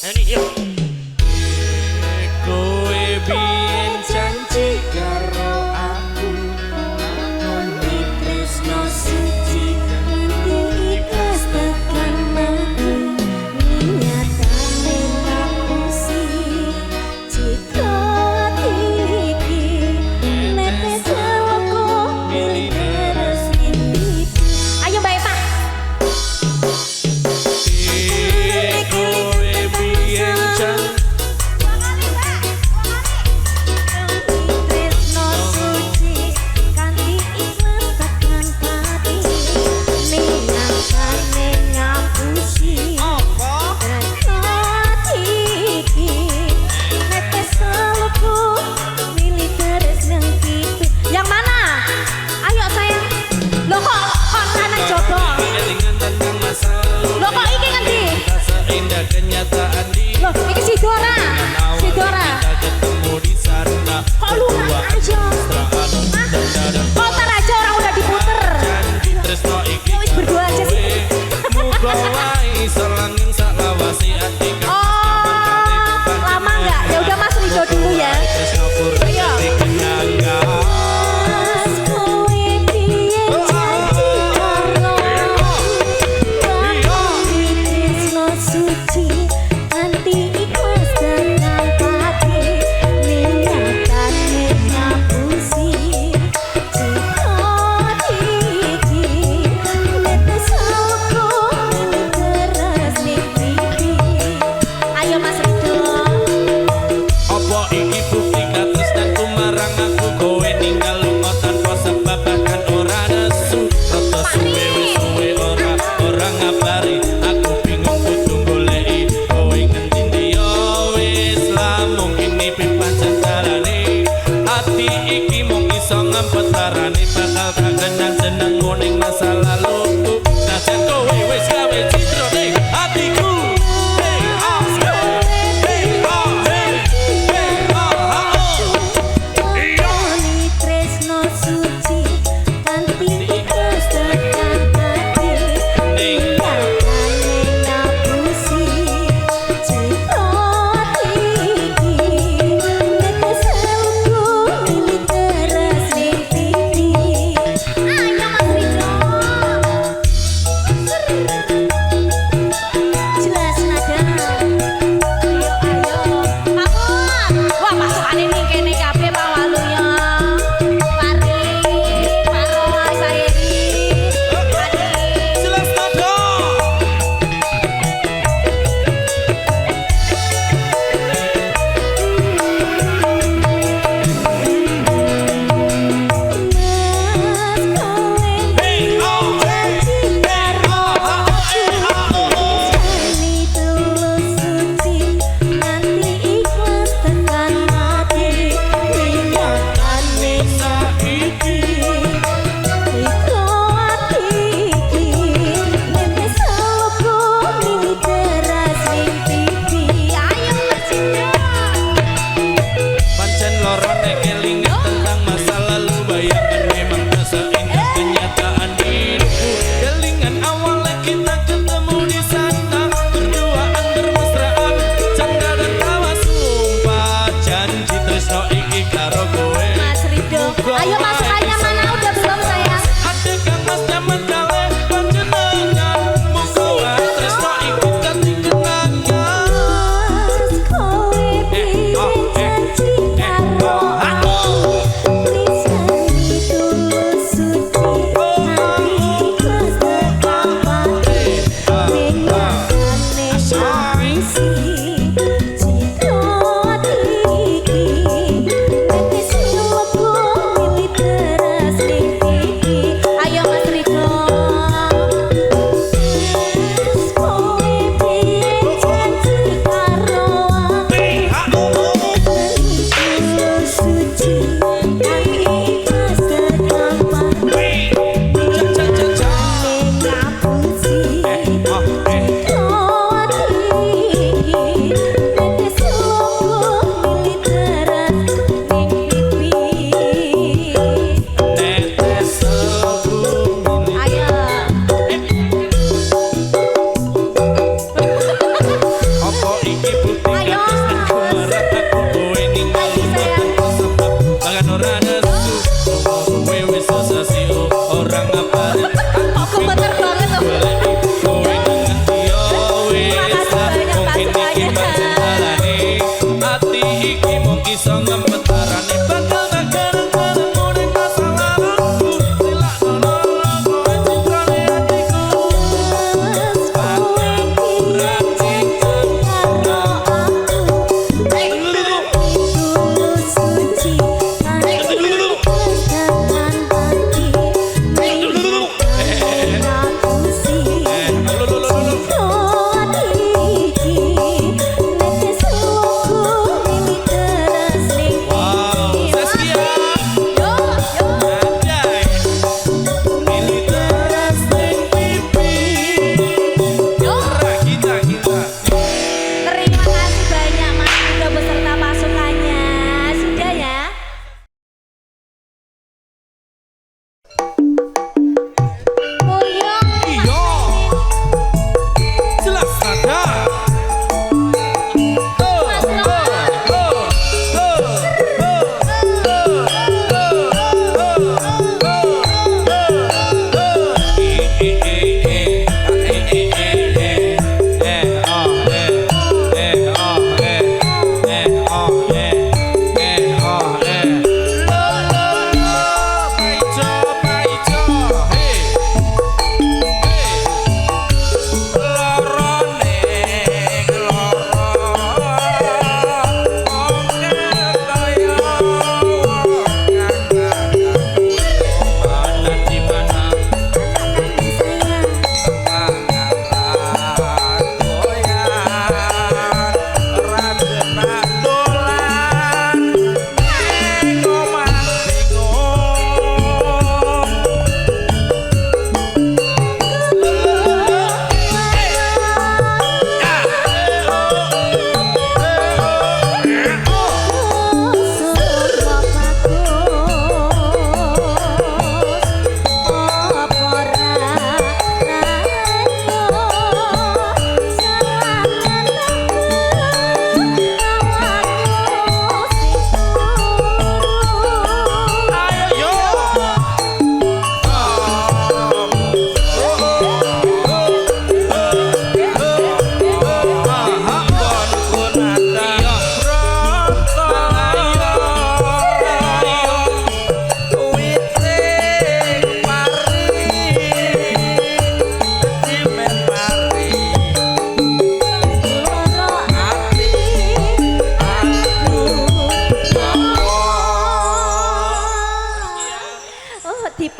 Ini yuk. Kowe biyen janji karo aku nganti tresno suci Nanti ikhlas tekan mati Niatane ngapusi Cita iki Netes aku Milih terus ini Ayo Mbak Eva Kowe biyen janji Tresno suci Kanti ikhlas tekan mati Niatane ngapusi yang mana? Ayo sayang. Loh kok kanan coba? dengan tentang masa lalu Loh kok ini ngendi? tak seindah kenyataan di Loh iki si Dora. Si Dora. kita ketemu di sana Kok lu nggak aja? Kok ntar aja orang udah diputer. janji tresno iki Ya wis berdua aja sih. muga wae selanging salawasi ati Oh, lama nggak? Ya udah Mas Rido dulu ya. tresno Ayo. purni kenanga Mas kowe piye janji karo Kanti tresno suci Kanti ikhlas tekan pati Niatane ngapusi Cita iki Netes aku Teras ning pipi Ayo Mas Rido Apa iki bukti katresnanku marang aku kowe ninggal lunga tanpa sebab bahkan ora nesu rada suwe wis suwe ora ngabari aku bingung kudu goleki kowe ngendi yo wis lamun ini pancen carane ati iki mung iso ngempet arane bakal kangen jeneng ning masa laluku najan kowe wis gawe citra ning atiku hey ah hey ah hey hey ah Koni tresno suci Kanti ikhlas tekan hati Niatane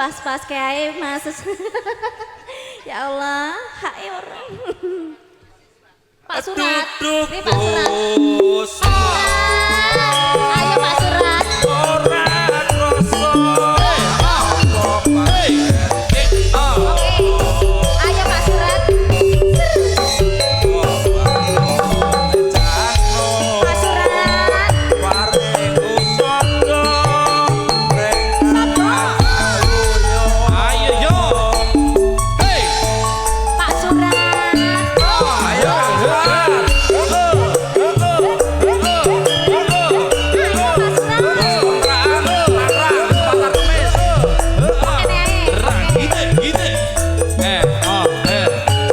pas-pas kayak mas. Ya Allah, hae orang. Pak Surat, ini Pak Surat. Ayo Pak Surat. Ayo Pak Surat. Pak Surat. Ayo yo. Hey. Pak Surat. Ayo.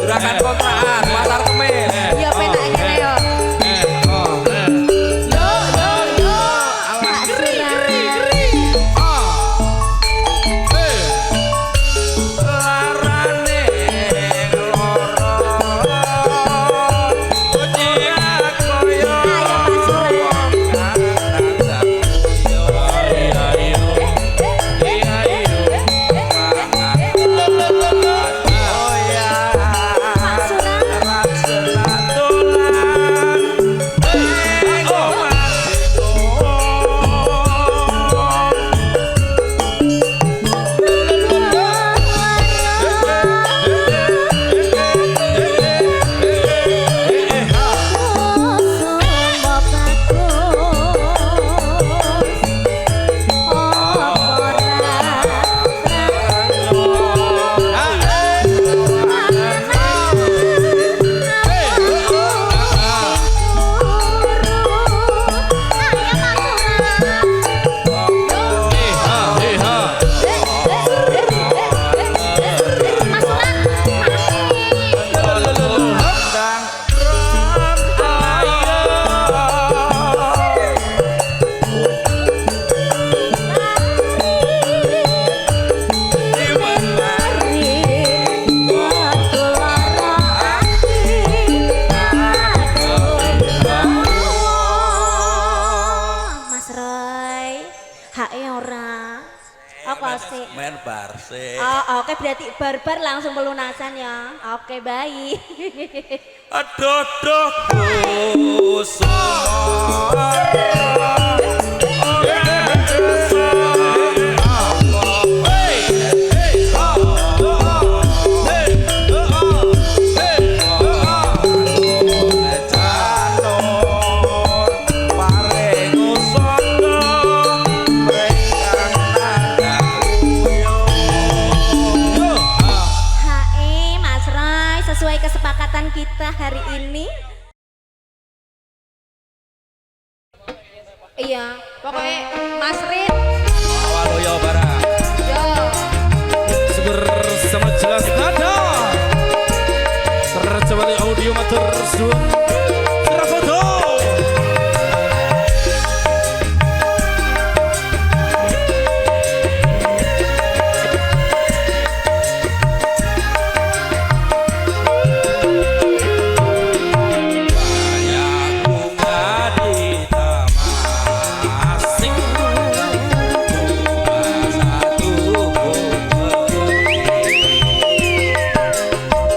Gerakan kontrakan pasar kemis. Ya penak ngene yo. Yo yo. Pak Surat. Larane loro. Ojek koyo. Ayo Pak Surat. Pak Surat. Mas Roy, hae ora. Apa sih? Main barse. Oh, oke berarti barbar langsung pelunasan ya. Oke, baik. Aduh duh Hae Mas Roy, sesuai kesepakatan kita hari ini. Iya, pokoknya Mas Rit. Awal yo barang. Yo. Bersama jelas nada terjawab audio matur suwun serah foto.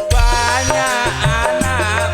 Banyak anak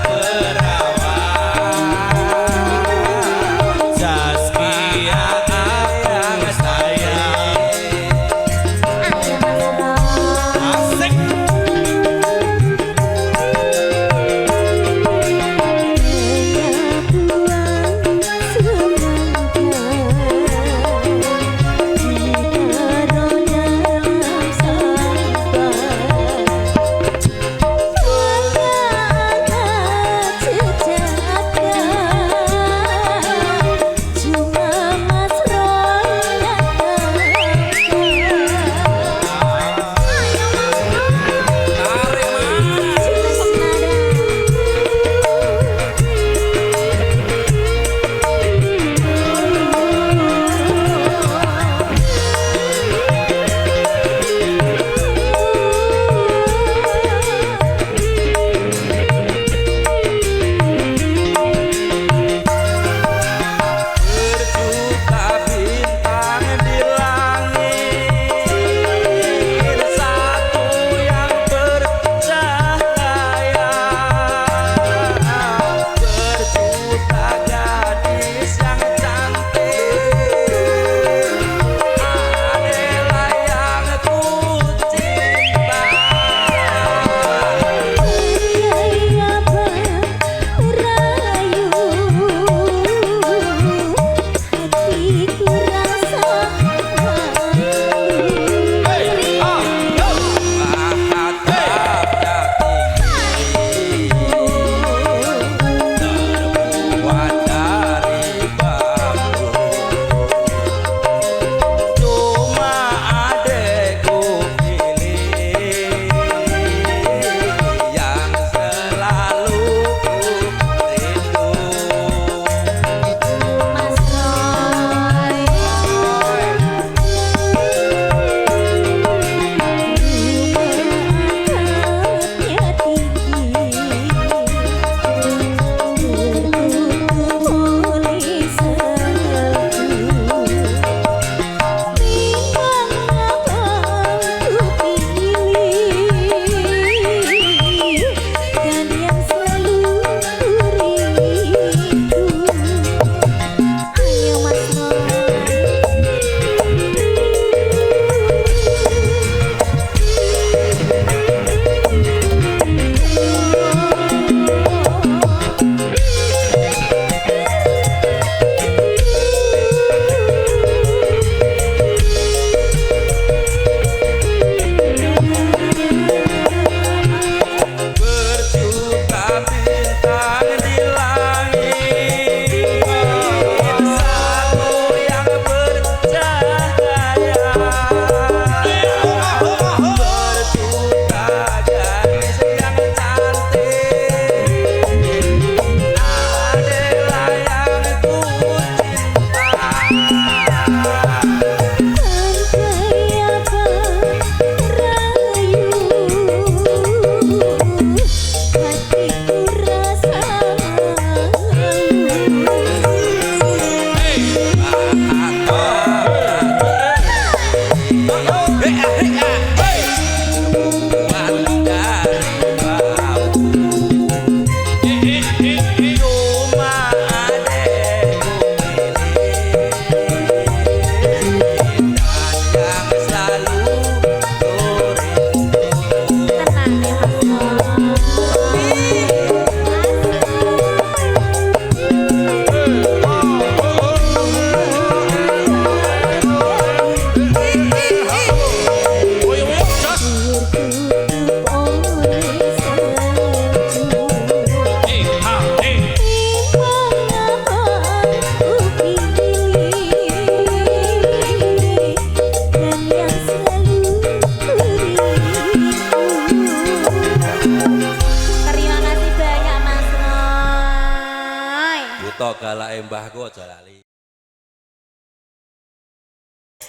buta galake mbahku aja lali.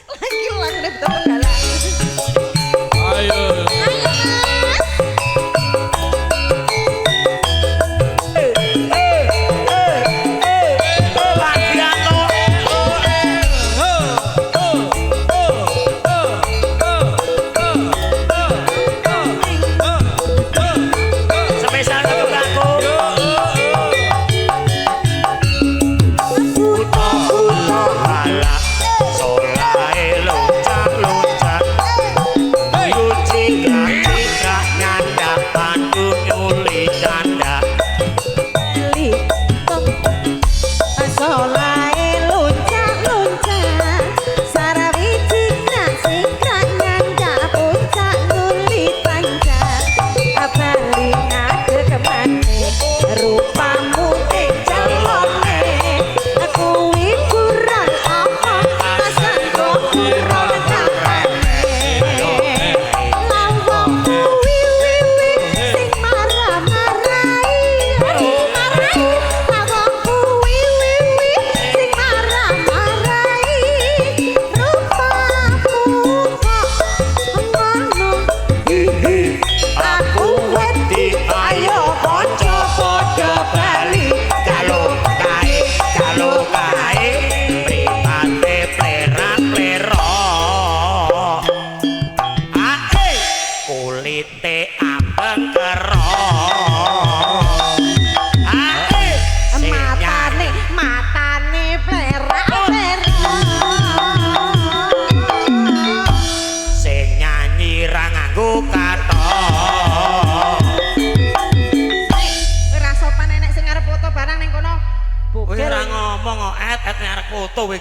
Lagi lagu buta galak. Ayo. Ayo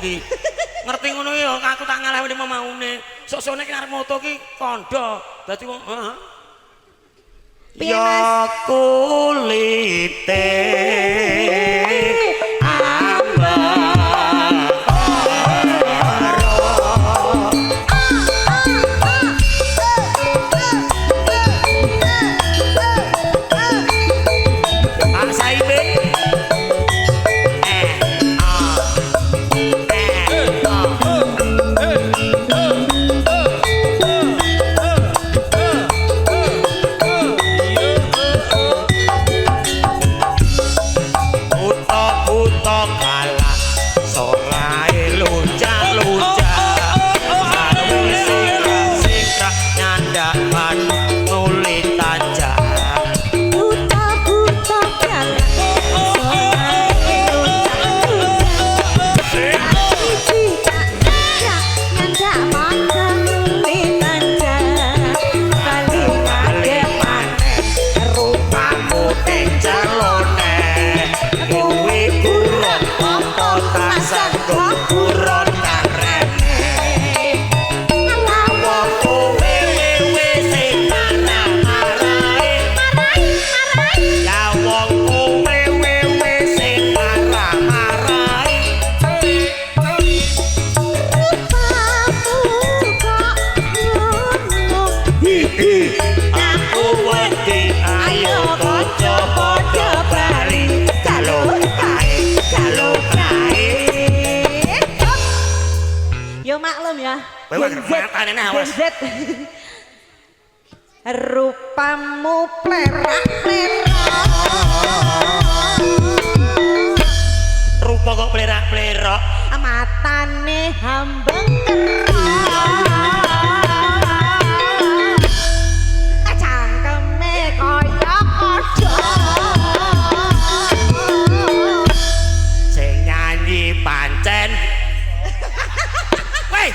Mas. Ngerti ngono ya aku tak ngalahne mamaune. Sok-sokne ki arep moto ki kandha. Dadi wong ya kulite rupamu plerak-plerak rupa kok plerak-plerak matane hambeng kerok cangkeme kaya kodhok sing nyanyi pancen weh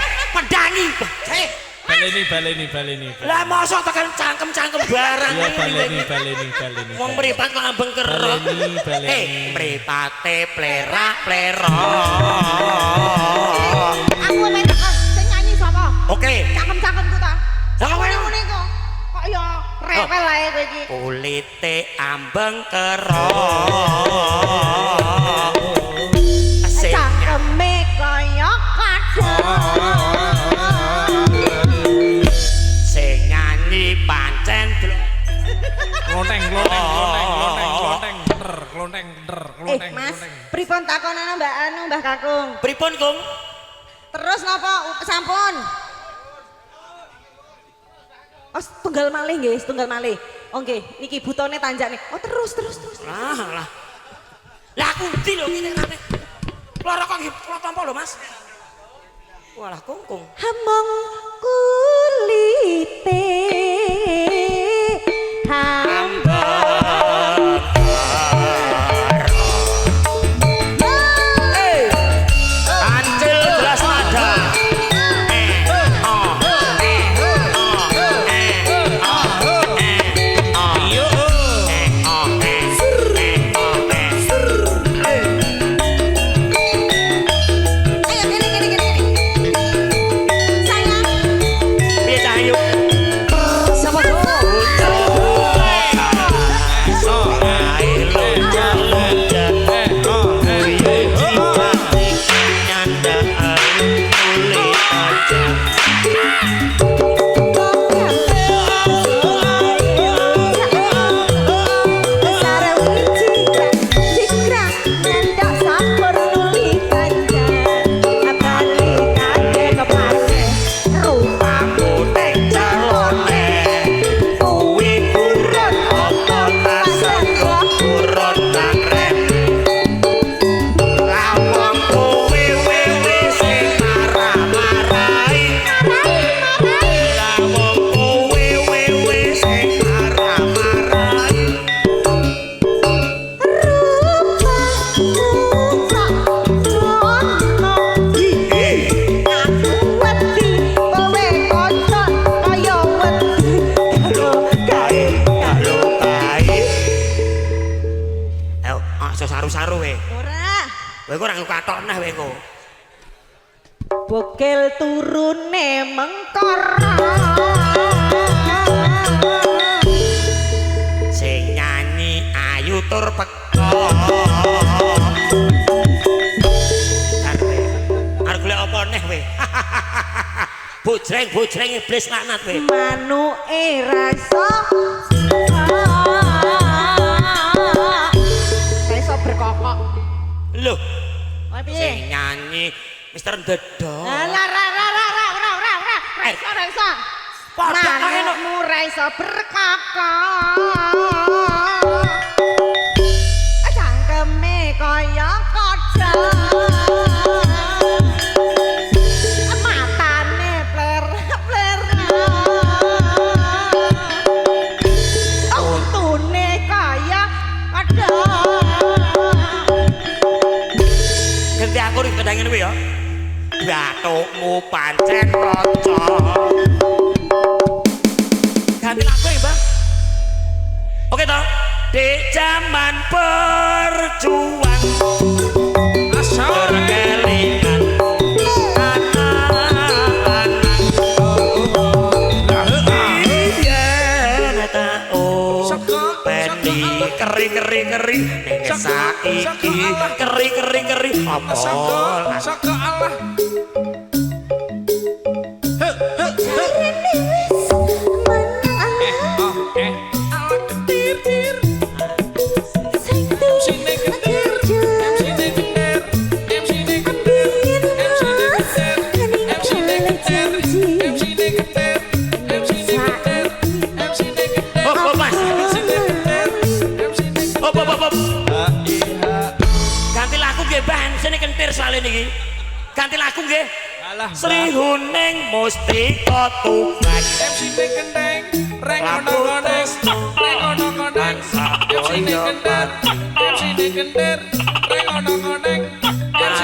pedangi baleni. Lah mosok tekan cangkem-cangkem barang Iya iki. baleni. Wong mripat kok ambeng kerok. Baleni. Mripate plerak-plerok. aku lek sing nyanyi sapa? Oke. Cangkem-cangkemku ta. Lah kowe ngene kok. Kok ya rewel ae kowe iki. kulite ambeng kerok. Cangkeme kaya kodhok. Pancen klonteng. Mas, pripun Pripun takonane Mbak Anu Mbah Kakung? Pripun, Kung? Terus napa sampun? Oh, tunggal malih nggih, tunggal malih. Oh nggih, niki butone tanjak nih. Oh terus. Lah. Lah aku ngerti lho ngene rame. Loro kok nggih kula tampa lho, Mas. Walah kungkung. Hamong kulite Ancil belas nada. Saru-saru we. Ora. Kowe kok ora katok neh we kok. Bogel turune mengkor. Sing nyanyi ayu tur peko. Arep golek apa neh we? Bojreng iblis laknat we. Manuke rasa berkokok. Loh. Oh piye? Sing nyanyi Mister Dedok. Lah ora iso. Padha kae lho. Manukmu ora iso berkokok. Cangkeme kaya kodhok. Matane pler-pler. Untune kaya kodhok. Ganti aku ning kendang ngene ya. Batukmu pancen kaca. Ganti lagu ya, Bang. Oke toh. Di zaman perjuang asal kelingan anak-anak iya tahu pendi keri ning saiki keri apa Saka Allah. Ganti lagu nggih. Sri Huning Mustika Tuban. MC Kendeng, reng ono-oneng, reng ono-oneng. MC Kendeng, reng ono-oneng. MC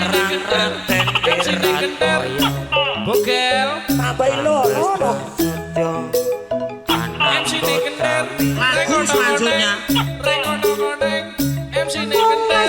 Kendeng, Bogel, Tambahi loro. MC Kendeng, reng ono-oneng, reng ono-oneng. MC Kendeng.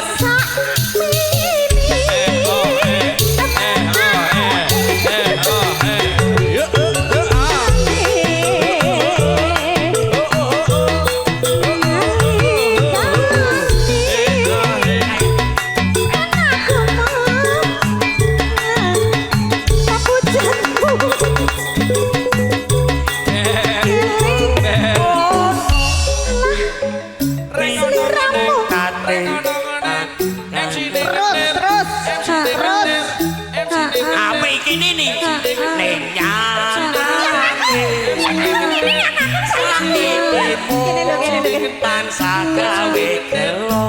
sagawe gelo.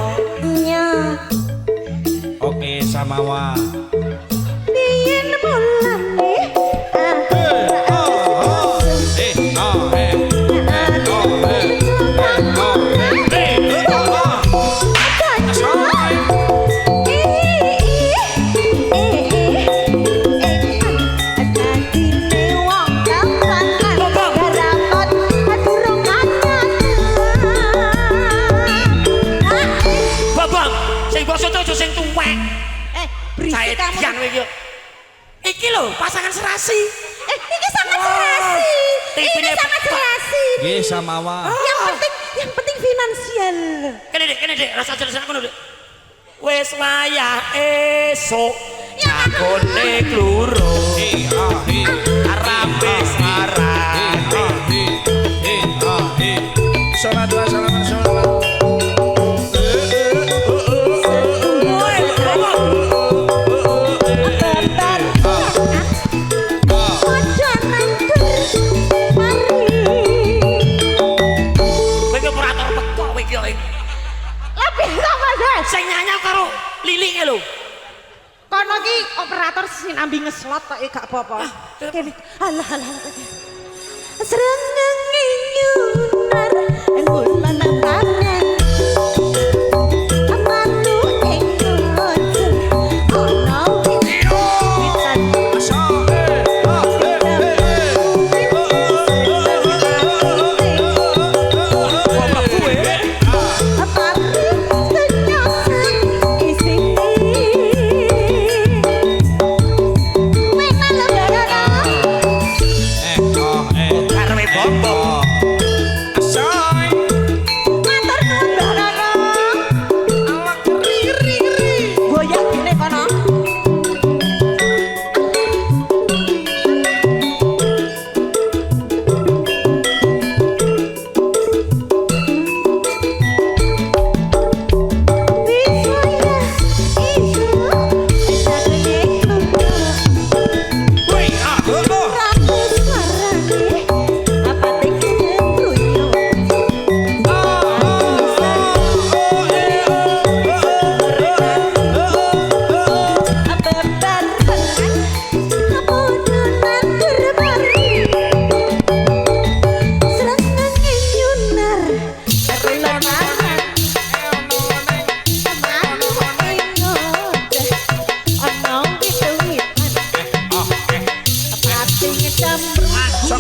Ya Oke Samawa. biyen mulane Babang, sing basa aja sing tuwek. berisik kamu. Saedian kowe iki. Iki lho pasangan serasi. Ini sangat serasi. Ini tipine sangat serasi. Nggih Samawa. Yang penting finansial. Kene Dik, rasa jelasan ngono Dik. Wis wayah esuk nyakone kluro. Arape sarane. Salat wa salam salam. Sing nyanyap karo lilinge lho. Kono ki operator sinambi ngeslot kok gak apa-apa. Kene alah. Srengenge nyunar bulan tangan. Amatu ing ngojen ono witan.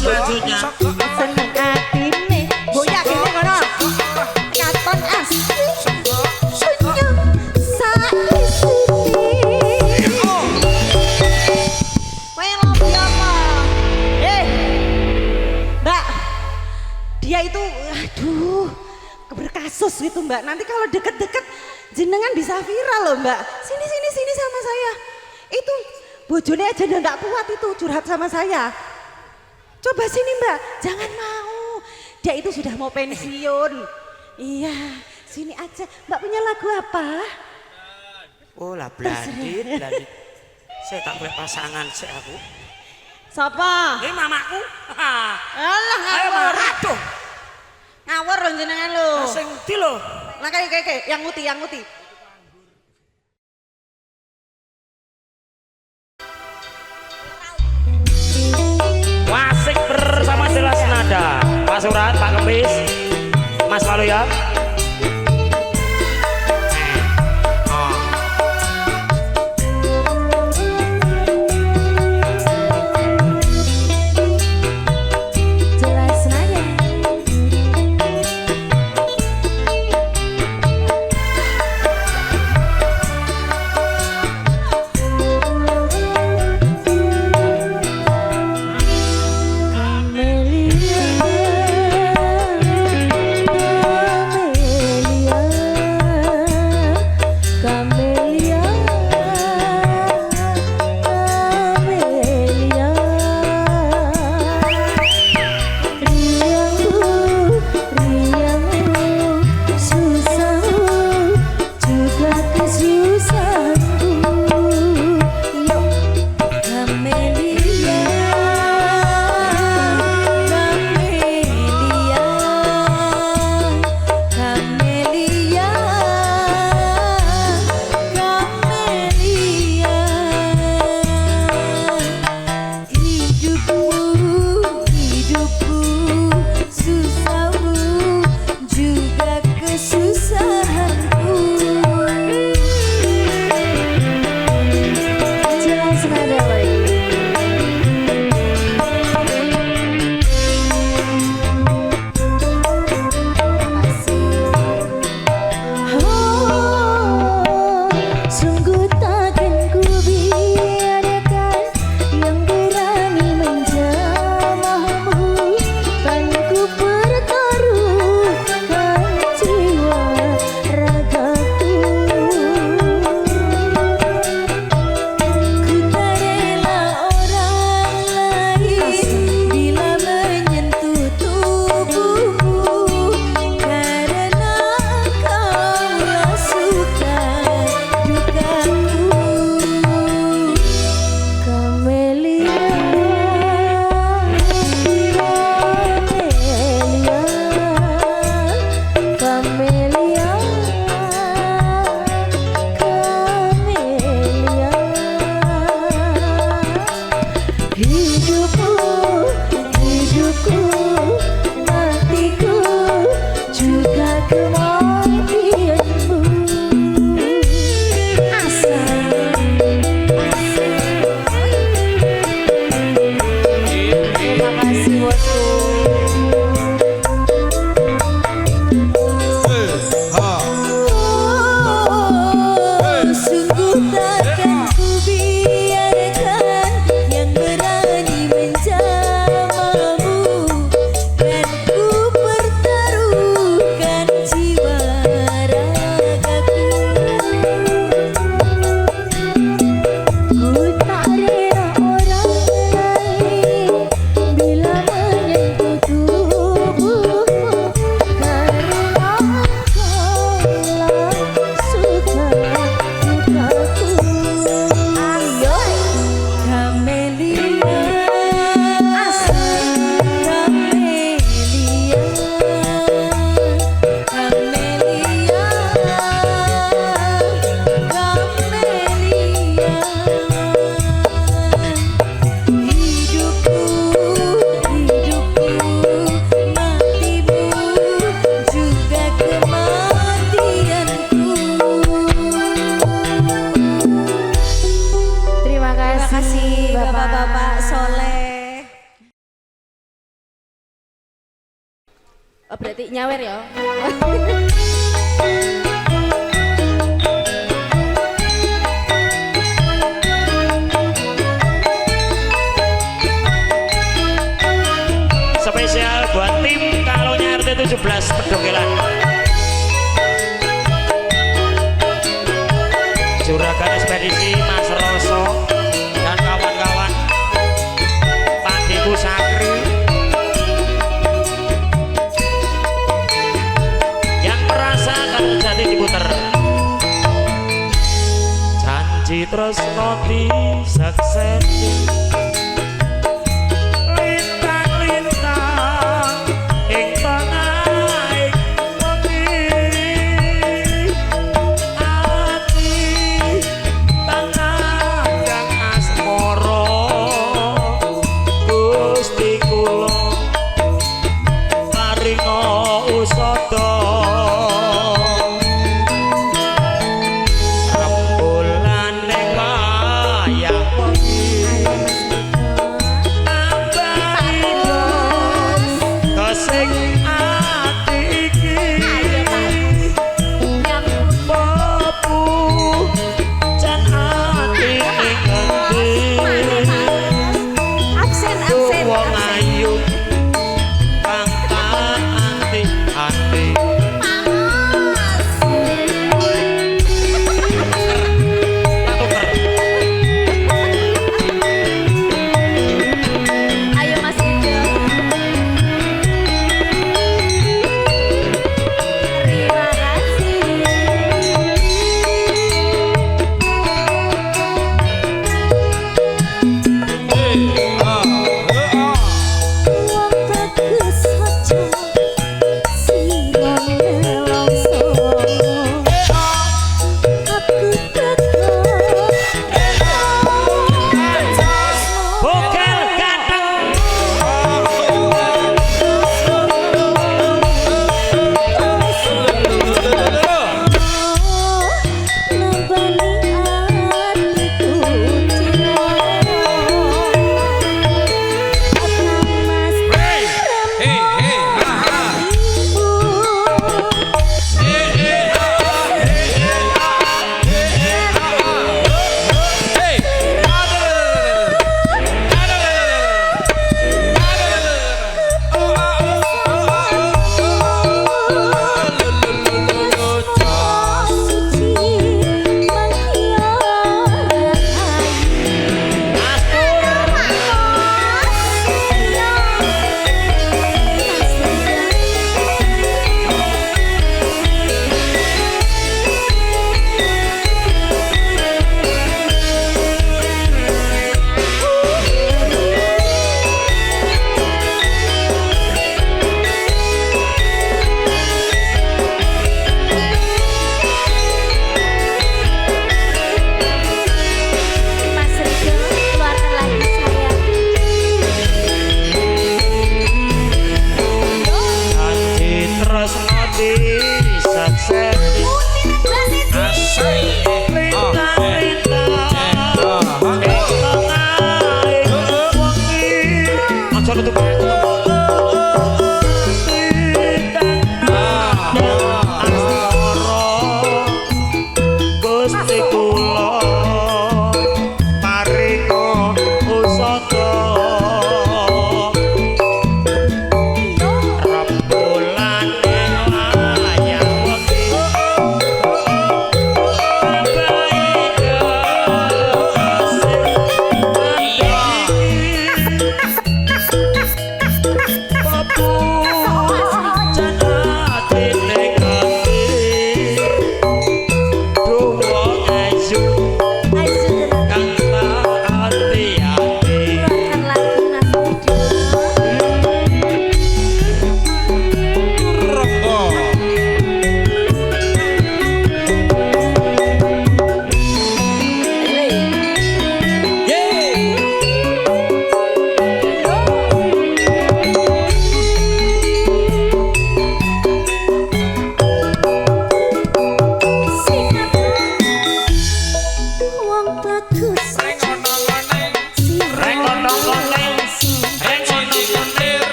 Selanjutnya Seneng atine goyak gini kono. Katon asli senyum saisine. Kowe lomba apa? Mbak. Dia itu aduh berkasus gitu Mbak. Nanti kalau deket-deket jenengan bisa viral loh Mbak. Sini sama saya. Itu bojone aja udah nggak kuat itu curhat sama saya. Coba sini Mbak, jangan mau. Dia itu sudah mau pensiun. Iya, sini aja. Mbak punya lagu apa? oh lah blandit. Saya tak boleh pasangan sih aku. Siapa? Ini mamaku. Alah Ayo ngawur. aduh. Ngawur loh jenengan lo. Sing ndi lho? Nah kayak yang nguti. Wasik bersama jelas nada. Pak Surat, Pak Kempis, Mas Waluya. Jelas nada. Berarti nyawer ya. Spesial buat tim kalonya RT 17 Pedokelan. Juragan ekspedisi Mas Roso dan kawan-kawan, Pak Deku Sakri yang merasa kalau jadi diputer. Janji terus noti sekseni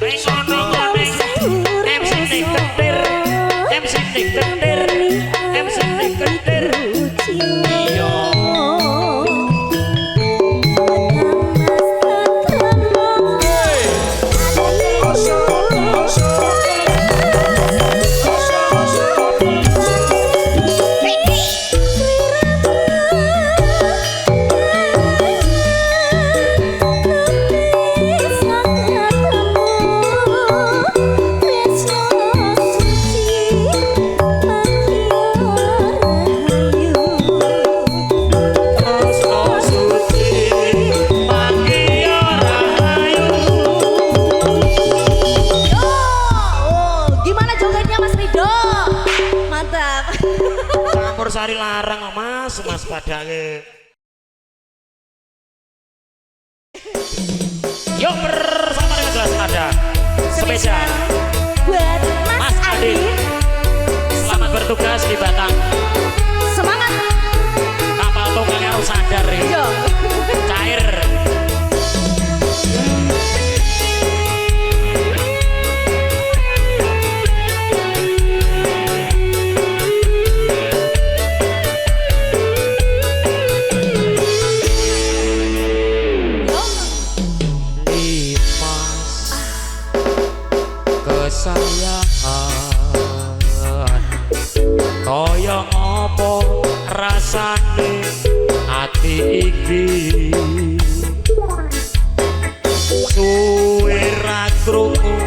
Resono neng MC ning kentir, MC ning kentir, MC ning kentir. Iya. Sari larang mas padake. Yuk bersama dengan gelas ada spesial buat Mas Adi. Selamat bertugas di Batang. Semangat. Kapal tunggalnya harus sadar ya. Cair. Kaya ngopo rasane ati iki suwe ra krungu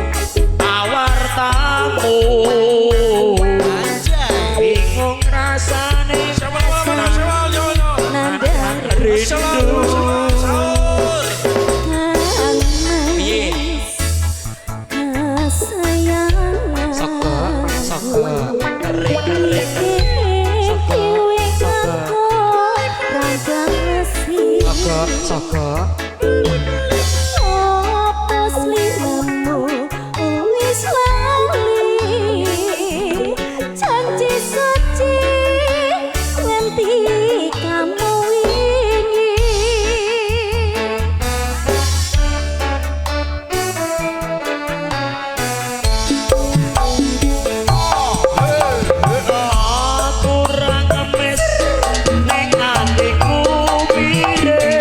tawartamu bingung rasane rindu Saka Apa sliramu wis lali janji suci nganti kamu wingi aku ra ngemis ning atiku pire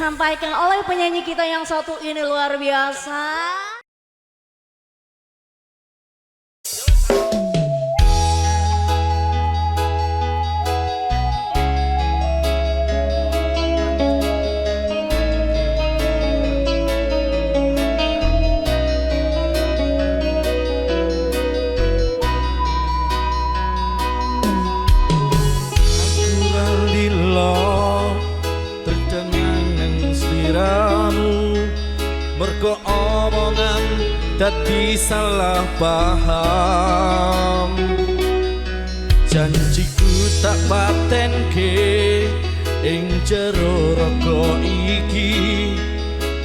disampaikan oleh penyanyi kita yang satu ini luar biasa. Mergo omongan dadi salah paham, janjiku tak patenke ing jero raga iki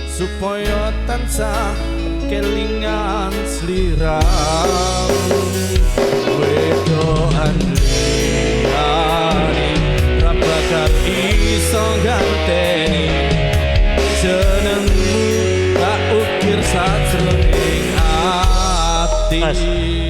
supaya tansah kelingan sliram. Wedoan liyane ra bakal iso ganteni jenengmu tak ukir sajroning ati.